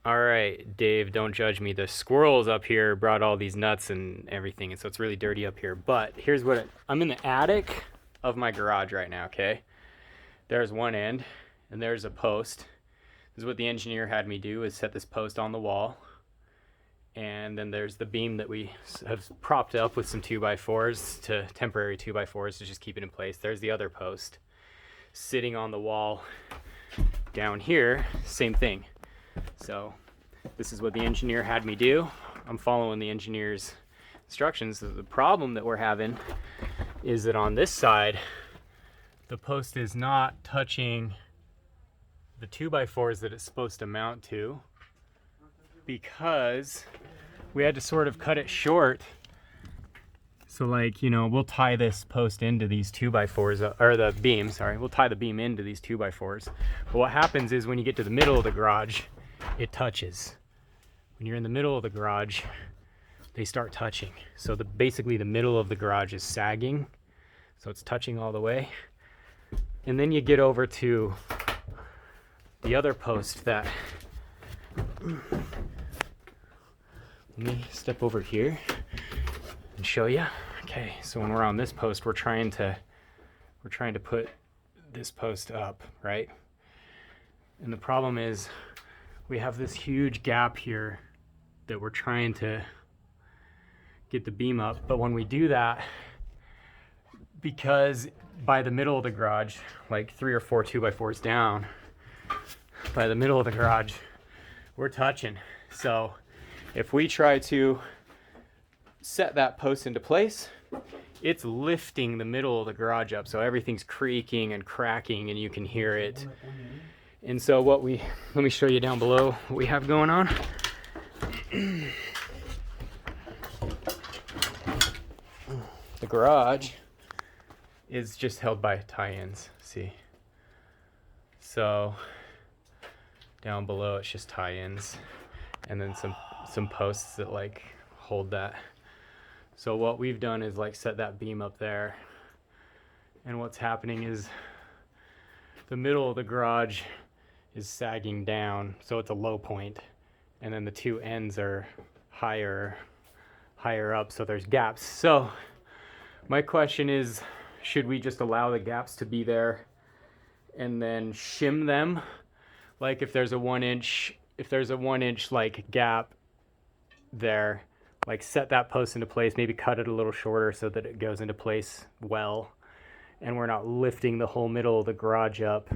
All right, Dave, don't judge me. The squirrels up here brought all these nuts and everything, and so it's really dirty up here. But here's I'm in the attic of my garage right now, okay? There's one end, and there's a post. This is what the engineer had me do, is set this post on the wall. And then there's the beam that we have propped up with some 2x4s, temporary 2x4s to just keep it in place. There's the other post sitting on the wall down here, same thing. So this is what the engineer had me do. I'm following the engineer's instructions. The problem that we're having is that on this side, the post is not touching the 2x4s that it's supposed to mount to, because we had to sort of cut it short. So like, we'll tie this post into these 2x4s, or the beam, sorry, we'll tie the beam into these 2x4s. But what happens is when you get to the middle of the garage, it touches. When you're in the middle of the garage, they start touching. So basically the middle of the garage is sagging, so it's touching all the way. And then you get over to the other post that, let me step over here and show you. Okay, so when we're on this post, we're trying to put this post up, right? And the problem is we have this huge gap here that we're trying to get the beam up. But when we do that, because by the middle of the garage, like 3 or 4 2x4s down, by the middle of the garage, we're touching. So if we try to set that post into place, it's lifting the middle of the garage up. So everything's creaking and cracking and you can hear it. And so let me show you down below what we have going on. The garage is just held by tie-ins, see? So down below it's just tie-ins and then some posts that like hold that. So what we've done is like set that beam up there, and what's happening is the middle of the garage is sagging down, so it's a low point, and then the two ends are higher up, so there's gaps. So my question is, should we just allow the gaps to be there and then shim them? Like if there's a 1 inch like gap there, like set that post into place, maybe cut it a little shorter so that it goes into place well, and we're not lifting the whole middle of the garage up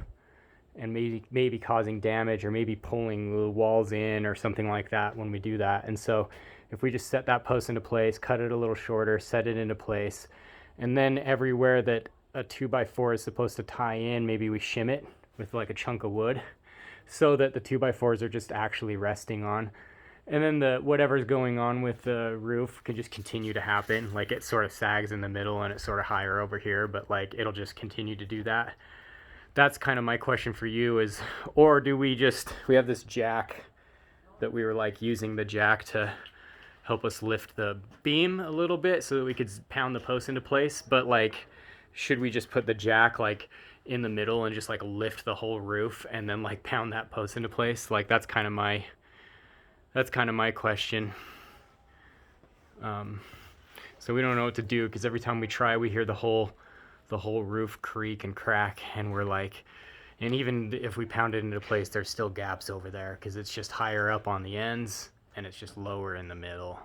and maybe causing damage, or maybe pulling the walls in or something like that when we do that. And so if we just set that post into place, cut it a little shorter, set it into place, and then everywhere that a 2x4 is supposed to tie in, maybe we shim it with like a chunk of wood so that the 2x4s are just actually resting on. And then whatever's going on with the roof can just continue to happen. Like it sort of sags in the middle and it's sort of higher over here, but like it'll just continue to do that. That's kind of my question for you is, or do we have this jack that we were like using the jack to help us lift the beam a little bit so that we could pound the post into place. But like, should we just put the jack like in the middle and just like lift the whole roof and then like pound that post into place? Like that's kind of my question. So we don't know what to do, because every time we try, we hear the whole roof creak and crack, and we're like, and even if we pound it into place, there's still gaps over there because it's just higher up on the ends and it's just lower in the middle.